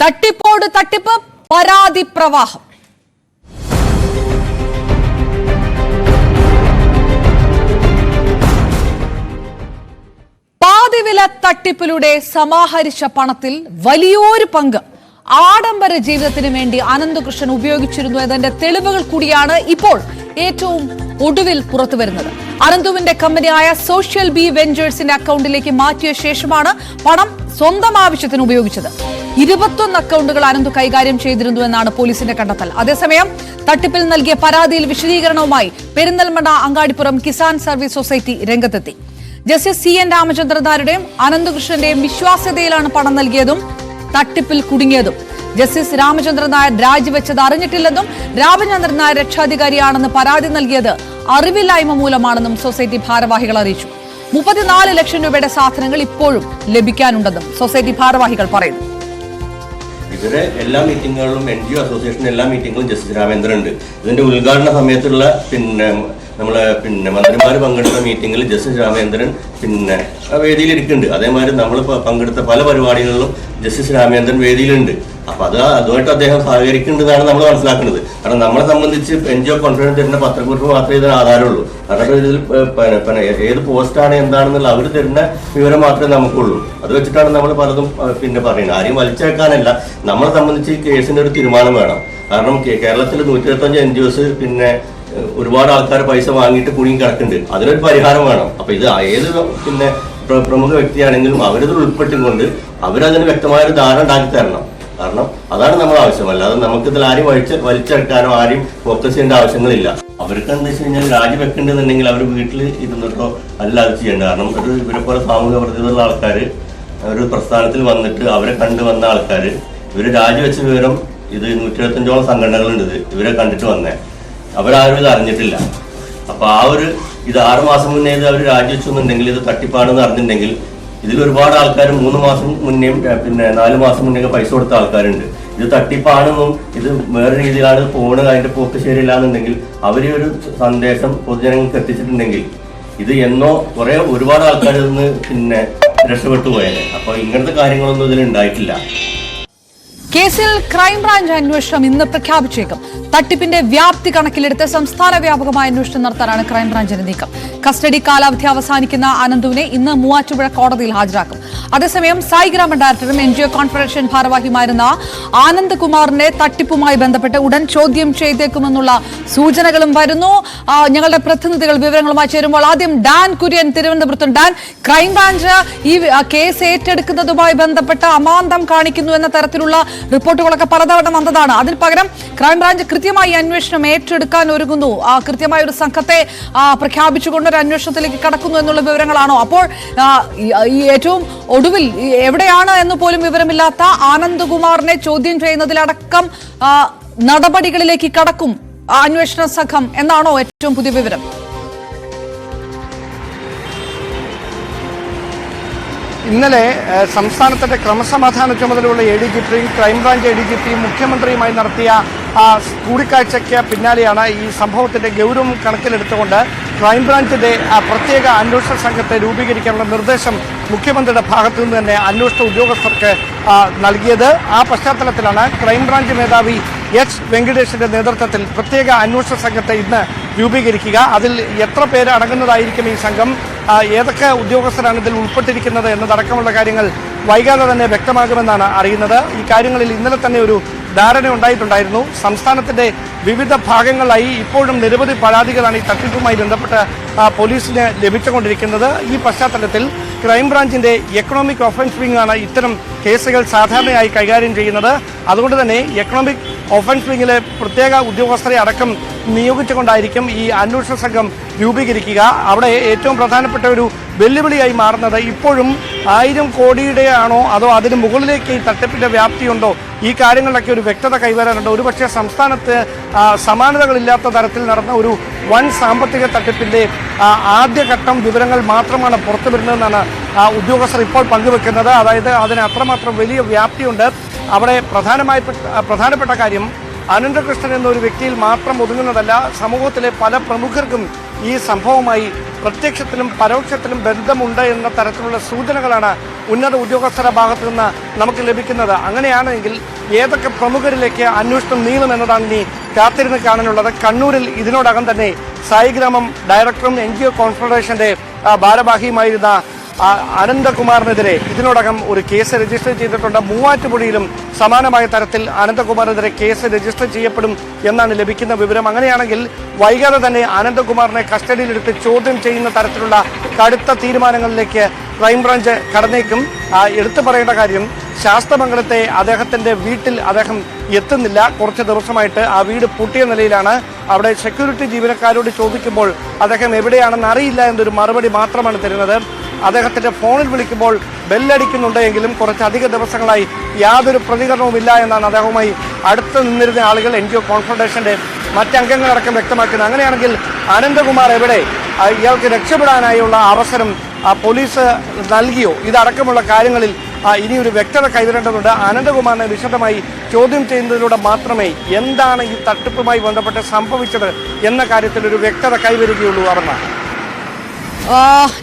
തട്ടിപ്പോട് തട്ടിപ്പ് പരാതി പ്രവാഹം. പാതിവില തട്ടിപ്പിലൂടെ സമാഹരിച്ച പണത്തിൽ വലിയൊരു പങ്ക് ആഡംബര ജീവിതത്തിന് വേണ്ടി അനന്തകൃഷ്ണൻ ഉപയോഗിച്ചിരുന്നു എന്നതിന്റെ തെളിവുകൾ കൂടിയാണ് ഇപ്പോൾ ഏറ്റവും ഒടുവിൽ പുറത്തുവരുന്നത്. അനന്തുവിന്റെ കമ്പനിയായ സോഷ്യൽ ബി വെഞ്ചേഴ്സിന്റെ അക്കൗണ്ടിലേക്ക് മാറ്റിയ ശേഷമാണ് പണം സ്വന്തം ആവശ്യത്തിന് ഉപയോഗിച്ചത്. 21 അക്കൗണ്ടുകൾ അനന്തു കൈകാര്യം ചെയ്തിരുന്നു എന്നാണ് പോലീസിന്റെ കണ്ടെത്തൽ. അതേസമയം തട്ടിപ്പിൽ നൽകിയ പരാതിയിൽ വിശദീകരണവുമായി പെരിന്തൽമണ്ണ അങ്ങാടിപ്പുറം കിസാൻ സർവീസ് സൊസൈറ്റി രംഗത്തെത്തി. ജസ്റ്റിസ് CN രാമചന്ദ്രൻ നായരുടെയും അനന്തകൃഷ്ണന്റെയും വിശ്വാസ്യതയിലാണ് പണം നൽകിയതും തട്ടിപ്പിൽ കുടുങ്ങിയതും. ജസ്റ്റിസ് രാമചന്ദ്രൻ നായർ രാജിവെച്ചത് അറിഞ്ഞിട്ടില്ലെന്നും രാമചന്ദ്രൻ നായർ രക്ഷാധികാരിയാണെന്ന് പരാതി നൽകിയത് അറിവില്ലായ്മ മൂലമാണെന്നും സൊസൈറ്റി ഭാരവാഹികൾ അറിയിച്ചു. 34 ലക്ഷം രൂപയുടെ സാധനങ്ങൾ ഇപ്പോഴും ലഭിക്കാനുണ്ടെന്നും സൊസൈറ്റി ഭാരവാഹികൾ പറയുന്നു. ഇതിന്റെ എല്ലാ മീറ്റിങ്ങുകളിലും NGO അസോസിയേഷൻ എല്ലാ മീറ്റിങ്ങുകളും ജസ്റ്റിസ് രാമേന്ദ്രൻ ഉണ്ട്. ഇതിന്റെ ഉദ്ഘാടന സമയത്തുള്ള നമ്മളെ മന്ത്രിമാർ പങ്കെടുത്ത മീറ്റിങ്ങിൽ ജസ്റ്റിസ് രാമേന്ദ്രൻ വേദിയിലിരിക്കുന്നുണ്ട്. അതേമാതിരി നമ്മൾ പങ്കെടുത്ത പല പരിപാടികളിലും ജസ്റ്റിസ് രാമേന്ദ്രൻ വേദിയിലുണ്ട്. അപ്പൊ അതുമായിട്ട് അദ്ദേഹം സഹകരിക്കുന്നുണ്ടെന്നാണ് നമ്മൾ മനസ്സിലാക്കുന്നത്. കാരണം നമ്മളെ സംബന്ധിച്ച് NGO കോൺഫറൻസ് തരുന്ന പത്രക്കുറിപ്പ് മാത്രമേ ഇതിന് ആധാരമുള്ളൂ. കാരണം ഇതിൽ ഏത് പോസ്റ്റാണ് എന്താണെന്നുള്ള അവർ തരുന്ന വിവരം മാത്രമേ നമുക്കുള്ളൂ. അത് വെച്ചിട്ടാണ് നമ്മൾ പലതും പറയുന്നത്. ആരെയും വലിച്ചേക്കാനല്ല. നമ്മളെ സംബന്ധിച്ച് കേസിന്റെ ഒരു തീരുമാനം വേണം. കാരണം കേരളത്തിൽ 125 NGOs ഒരുപാട് ആൾക്കാർ പൈസ വാങ്ങിയിട്ട് കുടുങ്ങി കിടക്കുന്നുണ്ട്. അതിനൊരു പരിഹാരം വേണം. അപ്പൊ ഇത് ഏത് പ്രമുഖ വ്യക്തിയാണെങ്കിലും അവരിത് ഉൾപ്പെട്ടുകൊണ്ട് അവരതിന് വ്യക്തമായൊരു ധാരണ ഉണ്ടാക്കി തരണം. കാരണം അതാണ് നമ്മൾ ആവശ്യം. അല്ലാതെ നമുക്കിതിൽ ആരെയും വലിച്ചെടുക്കാനോ ആരെയും ഫോക്കസ് ചെയ്യേണ്ട ആവശ്യങ്ങളില്ല. അവർക്ക് എന്താ വെച്ച് കഴിഞ്ഞാൽ രാജിവെക്കേണ്ടതെന്നുണ്ടെങ്കിൽ അവർ വീട്ടിൽ ഇരുന്നിട്ടോ അല്ല അത് ചെയ്യേണ്ടത്. കാരണം ഇവരെ പോലെ സാമൂഹിക പ്രതിബദ്ധമുള്ള ആൾക്കാർ ഒരു പ്രസ്ഥാനത്തിൽ വന്നിട്ട് അവരെ കണ്ടുവന്ന ആൾക്കാർ ഇവര് രാജിവെച്ച വിവരം ഇത് 125ഓളം സംഘടനകളുണ്ട് ഇവരെ കണ്ടിട്ട് വന്നേ. അവരാരും ഇത് അറിഞ്ഞിട്ടില്ല. അപ്പൊ ഇത് 6 മാസം മുന്നേ ഇത് അവർ രാജിവെച്ചു എന്നുണ്ടെങ്കിൽ ഇത് തട്ടിപ്പാണെന്ന് അറിഞ്ഞിട്ടുണ്ടെങ്കിൽ ഇതിൽ ഒരുപാട് ആൾക്കാർ 3 മാസം മുന്നേയും 4 മാസം മുന്നേ പൈസ കൊടുത്ത ആൾക്കാരുണ്ട്. ഇത് തട്ടിപ്പാണെന്നും ഇത് വേറെ രീതിയിലാണ് പോകുന്നത്, അതിന്റെ പോക്ക് ശരിയില്ല എന്നുണ്ടെങ്കിൽ അവര് ഒരു സന്ദേശം പൊതുജനങ്ങൾക്ക് എത്തിച്ചിട്ടുണ്ടെങ്കിൽ ഇത് എന്നോ ഒരുപാട് ആൾക്കാർ നിന്ന് രക്ഷപ്പെട്ടു പോയേനെ. അപ്പൊ ഇങ്ങനത്തെ കാര്യങ്ങളൊന്നും ഇതിൽ ഉണ്ടായിട്ടില്ല. കേസിൽ ക്രൈംബ്രാഞ്ച് അന്വേഷണം ഇന്ന് പ്രഖ്യാപിച്ചേക്കും. തട്ടിപ്പിന്റെ വ്യാപ്തി കണക്കിലെടുത്ത് സംസ്ഥാന വ്യാപകമായ അന്വേഷണം നടത്താനാണ് ക്രൈംബ്രാഞ്ചിന്റെ നീക്കം. കസ്റ്റഡി കാലാവധി അവസാനിക്കുന്ന അനന്തുവിനെ ഇന്ന് മൂവാറ്റുപുഴ കോടതിയിൽ ഹാജരാക്കും. അതേസമയം സായിഗ്രാമ ഡയറക്ടറും NGO കോൺഫെഡറേഷൻ ഭാരവാഹിയുമായിരുന്ന ആനന്ദ് കുമാറിനെ തട്ടിപ്പുമായി ബന്ധപ്പെട്ട് ഉടൻ ചോദ്യം ചെയ്തേക്കുമെന്നുള്ള സൂചനകളും വരുന്നു. ഞങ്ങളുടെ പ്രതിനിധികൾ വിവരങ്ങളുമായി ചേരുമ്പോൾ ആദ്യം ഡാൻ കുര്യൻ തിരുവനന്തപുരത്തും. ഡാൻ, ക്രൈംബ്രാഞ്ച് ഈ കേസ് ഏറ്റെടുക്കുന്നതുമായി ബന്ധപ്പെട്ട് അമാന്തം കാണിക്കുന്നു എന്ന തരത്തിലുള്ള റിപ്പോർട്ടുകളൊക്കെ പലതവണ വന്നതാണ്. അതിന് പകരം ക്രൈംബ്രാഞ്ച് കൃത്യമായി അന്വേഷണം ഏറ്റെടുക്കാൻ ഒരുങ്ങുന്നു. കൃത്യമായ ഒരു സംഘത്തെ പ്രഖ്യാപിച്ചുകൊണ്ട് ഒരു അന്വേഷണത്തിലേക്ക് കടക്കുന്നു എന്നുള്ള വിവരങ്ങളാണോ? അപ്പോൾ ഈ ഏറ്റവും ഒടുവിൽ എവിടെയാണ് എന്ന് പോലും വിവരമില്ലാത്ത ആനന്ദ്കുമാറിനെ ചോദ്യം ചെയ്യുന്നതിലടക്കം നടപടികളിലേക്ക് കടക്കും അന്വേഷണ സംഘം എന്നാണോ ഏറ്റവും പുതിയ വിവരം? ഇന്നലെ സംസ്ഥാനത്തിന്റെ ക്രമസമാധാന ചുമതലയുള്ള ADGPയും ക്രൈംബ്രാഞ്ച് ADGPയും മുഖ്യമന്ത്രിയുമായി നടത്തിയ കൂടിക്കാഴ്ചയ്ക്ക് പിന്നാലെയാണ് ഈ സംഭവത്തിന്റെ ഗൗരവം കണക്കിലെടുത്തുകൊണ്ട് ക്രൈംബ്രാഞ്ചിന്റെ പ്രത്യേക അന്വേഷണ സംഘത്തെ രൂപീകരിക്കാനുള്ള നിർദ്ദേശം മുഖ്യമന്ത്രിയുടെ ഭാഗത്തു നിന്ന് തന്നെ അന്വേഷണ ഉദ്യോഗസ്ഥർക്ക് നൽകിയത്. ആ പശ്ചാത്തലത്തിലാണ് ക്രൈംബ്രാഞ്ച് മേധാവി H. വെങ്കടേഷിന്റെ നേതൃത്വത്തിൽ പ്രത്യേക അന്വേഷണ സംഘത്തെ ഇന്ന് രൂപീകരിക്കുക. അതിൽ എത്ര പേര് അടങ്ങുന്നതായിരിക്കും ഈ സംഘം, ഏതൊക്കെ ഉദ്യോഗസ്ഥരാണ് ഇതിൽ ഉൾപ്പെട്ടിരിക്കുന്നത് എന്നതടക്കമുള്ള കാര്യങ്ങൾ വൈകാതെ തന്നെ വ്യക്തമാകുമെന്നാണ് അറിയുന്നത്. ഈ കാര്യങ്ങളിൽ ഇന്നലെ തന്നെ ഒരു ധാരണ ഉണ്ടായിട്ടുണ്ടായിരുന്നു. സംസ്ഥാനത്തിന്റെ വിവിധ ഭാഗങ്ങളിലായി ഇപ്പോഴും നിരവധി പരാതികളാണ് ഈ തട്ടിപ്പുമായി ബന്ധപ്പെട്ട് പോലീസിന് ലഭിച്ചുകൊണ്ടിരിക്കുന്നത്. ഈ പശ്ചാത്തലത്തിൽ ക്രൈംബ്രാഞ്ചിന്റെ എക്കണോമിക് ഒഫൻസ് വിംഗ് ആണ് ഇത്തരം കേസുകൾ സാധാരണയായി കൈകാര്യം ചെയ്യുന്നത്. അതുകൊണ്ട് തന്നെ എക്കണോമിക് ഒഫൻസ് വിംഗിലെ പ്രത്യേക ഉദ്യോഗസ്ഥരെ അടക്കം നിയോഗിച്ചുകൊണ്ടായിരിക്കും ഈ അന്വേഷണ സംഘം രൂപീകരിക്കുക. അവിടെ ഏറ്റവും പ്രധാനപ്പെട്ട ഒരു വെല്ലുവിളിയായി മാറുന്നത് ഇപ്പോഴും 1000 കോടിയുടെ ആണോ അതോ അതിന് മുകളിലേക്ക് ഈ തട്ടിപ്പിന്റെ വ്യാപ്തിയുണ്ടോ, ഈ കാര്യങ്ങളിലൊക്കെ ഒരു വ്യക്തത കൈവരാനുണ്ട്. ഒരുപക്ഷെ സംസ്ഥാനത്ത് സമാനതകളില്ലാത്ത തരത്തിൽ നടന്ന ഒരു വൻ സാമ്പത്തിക തട്ടിപ്പിന്റെ ആദ്യഘട്ടം വിവരങ്ങൾ മാത്രമാണ് പുറത്തു വരുന്നതെന്നാണ് ഉദ്യോഗസ്ഥർ ഇപ്പോൾ പങ്കുവെക്കുന്നത്. അതായത് അതിന് അത്രമാത്രം വലിയ വ്യാപ്തിയുണ്ട്. അവിടെ പ്രധാനപ്പെട്ട കാര്യം അനന്തകൃഷ്ണൻ എന്നൊരു വ്യക്തിയിൽ മാത്രം ഒതുങ്ങുന്നതല്ല. സമൂഹത്തിലെ പല പ്രമുഖർക്കും ഈ സംഭവവുമായി പ്രത്യക്ഷത്തിലും പരോക്ഷത്തിലും ബന്ധമുണ്ട് എന്ന തരത്തിലുള്ള സൂചനകളാണ് ഉന്നത ഉദ്യോഗസ്ഥരുടെ ഭാഗത്തു നിന്ന് നമുക്ക് ലഭിക്കുന്നത്. അങ്ങനെയാണെങ്കിൽ ഏതൊക്കെ പ്രമുഖരിലേക്ക് അന്വേഷണം നീളുമെന്നതാണ് ഇനി കാത്തിരുന്ന് കാണാനുള്ളത്. കണ്ണൂരിൽ ഇതിനോടകം തന്നെ സായിഗ്രാമം ഡയറക്ടറും NGO കോൺഫെഡറേഷന്റെ ഭാരവാഹിയുമായിരുന്ന അനന്തകുമാറിനെതിരെ ഇതിനോടകം ഒരു കേസ് രജിസ്റ്റർ ചെയ്തിട്ടുണ്ട്. മൂവാറ്റുപുഴയിലും സമാനമായ തരത്തിൽ അനന്തകുമാറിനെതിരെ കേസ് രജിസ്റ്റർ ചെയ്യപ്പെടും എന്നാണ് ലഭിക്കുന്ന വിവരം. അങ്ങനെയാണെങ്കിൽ വൈകാതെ തന്നെ അനന്തകുമാറിനെ കസ്റ്റഡിയിലെടുത്ത് ചോദ്യം ചെയ്യുന്ന തരത്തിലുള്ള കടുത്ത തീരുമാനങ്ങളിലേക്ക് ക്രൈംബ്രാഞ്ച് കടന്നേക്കും. എടുത്തു പറയേണ്ട കാര്യം, ശാസ്തമംഗലത്തെ അദ്ദേഹത്തിന്റെ വീട്ടിൽ അദ്ദേഹം എത്തുന്നില്ല. കുറച്ച് ദിവസമായിട്ട് ആ വീട് പൂട്ടിയ നിലയിലാണ്. അവിടെ സെക്യൂരിറ്റി ജീവനക്കാരോട് ചോദിക്കുമ്പോൾ അദ്ദേഹം എവിടെയാണെന്ന് അറിയില്ല എന്നൊരു മറുപടി മാത്രമാണ് തരുന്നത്. അദ്ദേഹത്തിന്റെ ഫോണിൽ വിളിക്കുമ്പോൾ ബെല്ലടിക്കുന്നുണ്ട് എങ്കിലും കുറച്ചധിക ദിവസങ്ങളായി യാതൊരു പ്രതികരണവുമില്ല എന്നാണ് അദ്ദേഹവുമായി അടുത്ത് നിന്നിരുന്ന ആളുകൾ NGO കോൺഫെഡറേഷന്റെ മറ്റംഗങ്ങളടക്കം വ്യക്തമാക്കുന്നത്. അങ്ങനെയാണെങ്കിൽ അനന്തകുമാർ എവിടെ, ഇയാൾക്ക് രക്ഷപ്പെടാനായുള്ള അവസരം പോലീസ് നൽകിയോ, ഇതടക്കമുള്ള കാര്യങ്ങളിൽ ഇനിയൊരു വ്യക്തത കൈവരേണ്ടതുണ്ട്. അനന്തകുമാറിനെ വിശദമായി ചോദ്യം ചെയ്യുന്നതിലൂടെ മാത്രമേ എന്താണ് ഈ തട്ടിപ്പുമായി ബന്ധപ്പെട്ട് സംഭവിച്ചത് എന്ന കാര്യത്തിൽ ഒരു വ്യക്തത കൈവരികയുള്ളൂ. അവർമ്മ,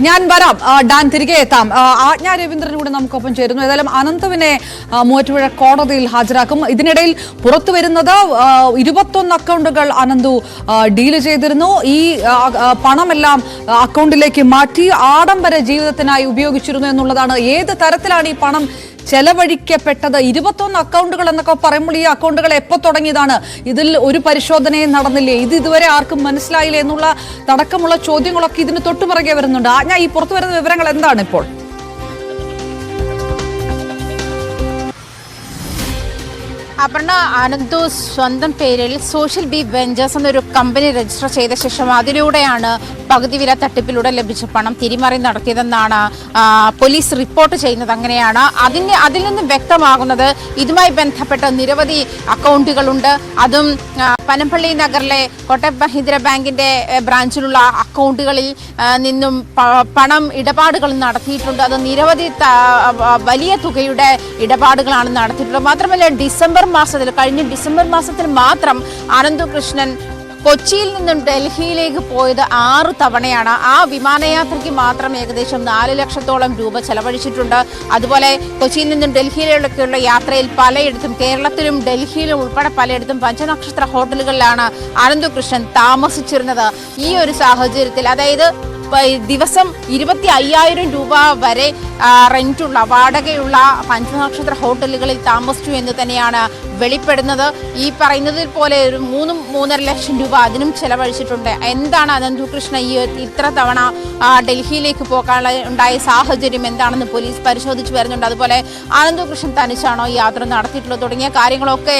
ഞാൻ വരാം. ഡാൻ, തിരികെ എത്താം. ആജ്ഞ രവീന്ദ്രൻ കൂടെ നമുക്കൊപ്പം ചേരുന്നു. ഏതായാലും അനന്തുവിനെ മൂവാറ്റുപുഴ കോടതിയിൽ ഹാജരാക്കും. ഇതിനിടയിൽ പുറത്തു വരുന്നത് 21 അക്കൗണ്ടുകൾ അനന്തു ഡീല് ചെയ്തിരുന്നു. ഈ പണമെല്ലാം അക്കൗണ്ടിലേക്ക് മാറ്റി ആഡംബര ജീവിതത്തിനായി ഉപയോഗിച്ചിരുന്നു എന്നുള്ളതാണ്. ഏത് തരത്തിലാണ് ഈ പണം ചെലവഴിക്കപ്പെട്ടത്? 21 അക്കൗണ്ടുകൾ എന്നൊക്കെ പറയുമ്പോൾ ഈ അക്കൗണ്ടുകൾ എപ്പോൾ തുടങ്ങിയതാണ്? ഇതിൽ ഒരു പരിശോധനയും നടന്നില്ലേ? ഇത് ഇതുവരെ ആർക്കും മനസ്സിലായില്ലേ എന്നുള്ള തടക്കമുള്ള ചോദ്യങ്ങളൊക്കെ ഇതിന് തൊട്ടുപിറകെ വരുന്നുണ്ട്. ഞാൻ ഈ പുറത്തു വരുന്ന വിവരങ്ങൾ എന്താണ് ഇപ്പോൾ? അപർണ, അനന്തു സ്വന്തം പേരിൽ സോഷ്യൽ ബി വെഞ്ചേഴ്സ് എന്നൊരു കമ്പനി രജിസ്റ്റർ ചെയ്ത ശേഷം അതിലൂടെയാണ് പകുതി വില തട്ടിപ്പിലൂടെ ലഭിച്ച പണം തിരിമറി നടത്തിയതെന്നാണ് പോലീസ് റിപ്പോർട്ട് ചെയ്യുന്നത്. അങ്ങനെയാണ് അതിൽ നിന്നും വ്യക്തമാകുന്നത് ഇതുമായി ബന്ധപ്പെട്ട നിരവധി അക്കൗണ്ടുകളുണ്ട്. അതും പനമ്പള്ളി നഗറിലെ കോട്ടയം മഹീന്ദ്ര ബാങ്കിന്റെ ബ്രാഞ്ചിലുള്ള അക്കൗണ്ടുകളിൽ നിന്നും പണം ഇടപാടുകൾ നടത്തിയിട്ടുണ്ട്. അത് നിരവധി വലിയ തുകയുടെ ഇടപാടുകളാണ് നടത്തിയിട്ടുള്ളത്. മാത്രമല്ല കഴിഞ്ഞ ഡിസംബർ മാസത്തിൽ മാത്രം അനന്തു കൃഷ്ണൻ കൊച്ചിയിൽ നിന്നും ഡൽഹിയിലേക്ക് പോയത് 6 തവണയാണ്. ആ വിമാനയാത്രയ്ക്ക് മാത്രം ഏകദേശം 4 ലക്ഷത്തോളം രൂപ ചെലവഴിച്ചിട്ടുണ്ട്. അതുപോലെ കൊച്ചിയിൽ നിന്നും ഡൽഹിയിലേക്കുള്ള യാത്രയിൽ പലയിടത്തും, കേരളത്തിലും ഡൽഹിയിലും ഉൾപ്പെടെ പലയിടത്തും പഞ്ചനക്ഷത്ര ഹോട്ടലുകളിലാണ് അനന്തു കൃഷ്ണൻ താമസിച്ചിരുന്നത്. ഈ ഒരു സാഹചര്യത്തിൽ, അതായത് ദിവസം 25,000 രൂപ വരെ റെന്റുള്ള, വാടകയുള്ള പഞ്ചനക്ഷത്ര ഹോട്ടലുകളിൽ താമസിച്ചു എന്ന് തന്നെയാണ് വെളിപ്പെടുന്നത്. ഈ പറയുന്നതിൽ പോലെ ഒരു 3-3.5 ലക്ഷം രൂപ അതിനും ചെലവഴിച്ചിട്ടുണ്ട്. എന്താണ് അനന്തു കൃഷ്ണ ഇത്ര തവണ ഡൽഹിയിലേക്ക് പോകാനുള്ള ഉണ്ടായ സാഹചര്യം എന്താണെന്ന് പോലീസ് പരിശോധിച്ച് വരുന്നുണ്ട്. അതുപോലെ അനന്തു കൃഷ്ണൻ തനിച്ചാണോ യാത്ര നടത്തിയിട്ടുള്ളത് തുടങ്ങിയ കാര്യങ്ങളൊക്കെ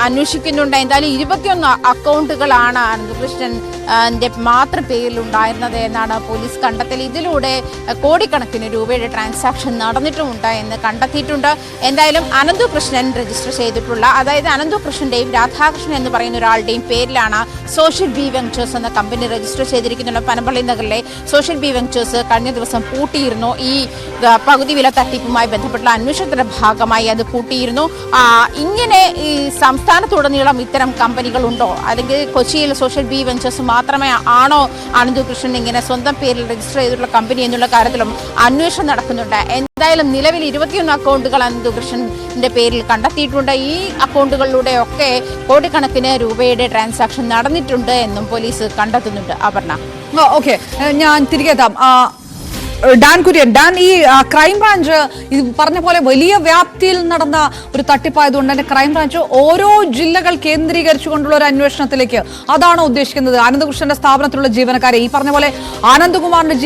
അന്വേഷിക്കുന്നുണ്ട്. എന്തായാലും 21 അക്കൗണ്ടുകളാണ് അനന്തു കൃഷ്ണന്റെ മാത്രം പേരിലുണ്ടായിരുന്നത് എന്നാണ് പോലീസ് കണ്ടെത്തൽ. ഇതിലൂടെ കോടിക്കണക്കിന് രൂപയുടെ ട്രാൻസാക്ഷൻ നടന്നിട്ടുമുണ്ട് എന്ന് കണ്ടെത്തിയിട്ടുണ്ട്. എന്തായാലും അനന്തു കൃഷ്ണൻ രജിസ്റ്റർ ചെയ്തിട്ടുള്ള, അതായത് അനന്തു കൃഷ്ണന്റെയും രാധാകൃഷ്ണൻ എന്ന് പറയുന്ന ഒരാളുടെയും പേരിലാണ് സോഷ്യൽ ബി വെഞ്ചേഴ്സ് എന്ന കമ്പനി രജിസ്റ്റർ ചെയ്തിരിക്കുന്നുണ്ട്. പനമ്പള്ളി നഗറിലെ സോഷ്യൽ ബി വെഞ്ചേഴ്സ് കഴിഞ്ഞ ദിവസം പൂട്ടിയിരുന്നു. ഈ പകുതി വില തട്ടിപ്പുമായി ബന്ധപ്പെട്ടുള്ള അന്വേഷണത്തിന്റെ ഭാഗമായി അത് പൂട്ടിയിരുന്നു. ഇങ്ങനെ ഈ സംസ്ഥാനത്തുടനീളം ഇത്തരം കമ്പനികൾ ഉണ്ടോ, അല്ലെങ്കിൽ കൊച്ചിയിൽ സോഷ്യൽ ബി വെഞ്ചേഴ്സ് മാത്രമേ ആണോ അനന്തു കൃഷ്ണൻ ഇങ്ങനെ സ്വന്തം പേരിൽ രജിസ്റ്റർ ചെയ്തിട്ടുള്ള കമ്പനി എന്നുള്ള കാര്യത്തിലും അന്വേഷണം നടക്കുന്നുണ്ട്. എന്തായാലും നിലവിൽ 21 അക്കൗണ്ടുകൾ അനന്തു കൃഷ്ണന്റെ പേരിൽ കണ്ടെത്തിയിട്ടുണ്ട്. ഈ അക്കൗണ്ടുകളിലൂടെയൊക്കെ കോടിക്കണക്കിന് രൂപയുടെ ട്രാൻസാക്ഷൻ നടന്നിട്ടുണ്ട് എന്നും പോലീസ് കണ്ടെത്തുന്നുണ്ട്. അപർണ, ഓക്കെ, ഞാൻ തിരികെ എത്താം. ഡാൻ കുര്യൻ, ഡാൻ, ഈ ക്രൈംബ്രാഞ്ച് ഇത് പറഞ്ഞ പോലെ വലിയ വ്യാപ്തിയിൽ നടന്ന ഒരു തട്ടിപ്പായതുകൊണ്ട് തന്നെ ക്രൈംബ്രാഞ്ച് ഓരോ ജില്ലകൾ കേന്ദ്രീകരിച്ചുകൊണ്ടുള്ള ഒരു അന്വേഷണത്തിലേക്ക് അതാണോ ഉദ്ദേശിക്കുന്നത്? അനന്തകൃഷ്ണന്റെ സ്ഥാപനത്തിലുള്ള ജീവനക്കാരെ, ഈ പറഞ്ഞ പോലെ ആനന്ദകുമാറിന്റെ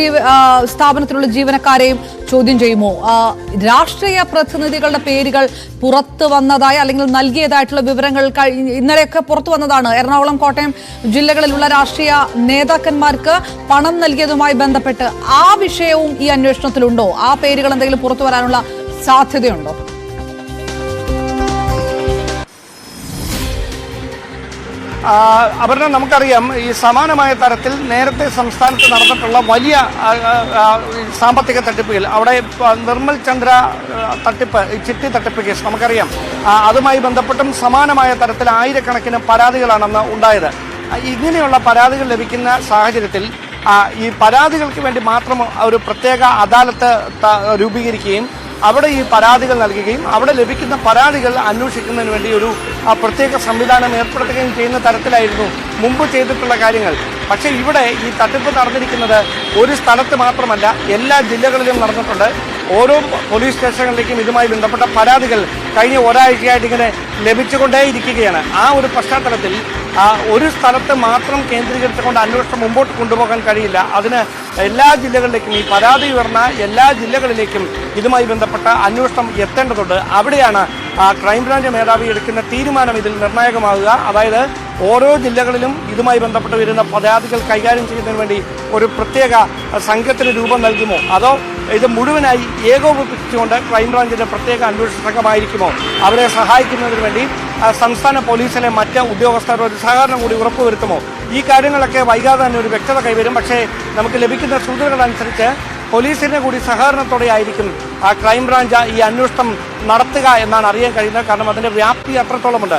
സ്ഥാപനത്തിലുള്ള ജീവനക്കാരെയും ചോദ്യം ചെയ്യുമോ? രാഷ്ട്രീയ പ്രതിനിധികളുടെ പേരുകൾ പുറത്തു വന്നതായി അല്ലെങ്കിൽ നൽകിയതായിട്ടുള്ള വിവരങ്ങൾ ഇന്നലെയൊക്കെ പുറത്തു വന്നതാണ്. എറണാകുളം, കോട്ടയം ജില്ലകളിലുള്ള രാഷ്ട്രീയ നേതാക്കന്മാർക്ക് പണം നൽകിയതുമായി ബന്ധപ്പെട്ട് ആ വിഷയവും ഈ അന്വേഷണത്തിലുണ്ടോ? ആ പേരുകൾ എന്തെങ്കിലും പുറത്തു വരാനുള്ള സാധ്യതയുണ്ടോ? അപർണ, നമുക്കറിയാം ഈ സമാനമായ തരത്തിൽ നേരത്തെ സംസ്ഥാനത്ത് നടന്നിട്ടുള്ള വലിയ സാമ്പത്തിക തട്ടിപ്പുകൾ, അവിടെ നിർമ്മൽ ചന്ദ്ര തട്ടിപ്പ്, ചിട്ടി തട്ടിപ്പ് കേസ് നമുക്കറിയാം. അതുമായി ബന്ധപ്പെട്ടും സമാനമായ തരത്തിൽ ആയിരക്കണക്കിന് പരാതികളാണെന്ന് ഉണ്ടായത്. ഇങ്ങനെയുള്ള പരാതികൾ ലഭിക്കുന്ന സാഹചര്യത്തിൽ ഈ പരാതികൾക്ക് വേണ്ടി മാത്രം ഒരു പ്രത്യേക അദാലത്ത് രൂപീകരിക്കുകയും അവിടെ ഈ പരാതികൾ നൽകുകയും അവിടെ ലഭിക്കുന്ന പരാതികൾ അന്വേഷിക്കുന്നതിന് വേണ്ടി ഒരു പ്രത്യേക സംവിധാനം ഏർപ്പെടുത്തുകയും ചെയ്യുന്ന തരത്തിലായിരുന്നു മുമ്പ് ചെയ്തിട്ടുള്ള കാര്യങ്ങൾ. പക്ഷേ ഇവിടെ ഈ തട്ടിപ്പ് നടന്നിരിക്കുന്നത് ഒരു സ്ഥലത്ത് മാത്രമല്ല, എല്ലാ ജില്ലകളിലും നടന്നിട്ടുണ്ട്. ഓരോ പോലീസ് സ്റ്റേഷനുകളിലേക്കും ഇതുമായി ബന്ധപ്പെട്ട പരാതികൾ കഴിഞ്ഞ ഒരാഴ്ചയായിട്ട് ഇങ്ങനെ ലഭിച്ചുകൊണ്ടേയിരിക്കുകയാണ്. ആ ഒരു പശ്ചാത്തലത്തിൽ ഒരു സ്ഥലത്ത് മാത്രം കേന്ദ്രീകരിച്ചുകൊണ്ട് അന്വേഷണം മുമ്പോട്ട് കൊണ്ടുപോകാൻ കഴിയില്ല. അതിന് എല്ലാ ജില്ലകളിലേക്കും, ഈ പരാതി ഉയർന്ന എല്ലാ ജില്ലകളിലേക്കും ഇതുമായി ബന്ധപ്പെട്ട അന്വേഷണം എത്തേണ്ടതുണ്ട്. അവിടെയാണ് ക്രൈംബ്രാഞ്ച് മേധാവി എടുക്കുന്ന തീരുമാനം ഇതിൽ നിർണായകമാകുക. അതായത് ഓരോ ജില്ലകളിലും ഇതുമായി ബന്ധപ്പെട്ട് വരുന്ന പരാതികൾ കൈകാര്യം ചെയ്യുന്നതിന് വേണ്ടി ഒരു പ്രത്യേക സംഘത്തിന് രൂപം നൽകുമോ, അതോ ഇത് മുഴുവനായി ഏകോപിപ്പിച്ചുകൊണ്ട് ക്രൈംബ്രാഞ്ചിന്റെ പ്രത്യേക അന്വേഷണ സംഘമായിരിക്കുമോ? അവരെ സഹായിക്കുന്നതിന് വേണ്ടി സംസ്ഥാന പോലീസിലെ മറ്റ് ഉദ്യോഗസ്ഥർ ഒരു സഹകരണം കൂടി ഉറപ്പുവരുത്തുമോ? ഈ കാര്യങ്ങളൊക്കെ വൈകാതെ തന്നെ ഒരു വ്യക്തത കൈവരും. പക്ഷേ നമുക്ക് ലഭിക്കുന്ന സൂചനകൾ അനുസരിച്ച് പോലീസിന്റെ കൂടി സഹകരണത്തോടെ ആയിരിക്കും ക്രൈംബ്രാഞ്ച് ഈ അന്വേഷണം നടത്തുക എന്നാണ് അറിയാൻ കഴിയുന്നത്. കാരണം അതിന്റെ വ്യാപ്തി അത്രത്തോളമുണ്ട്.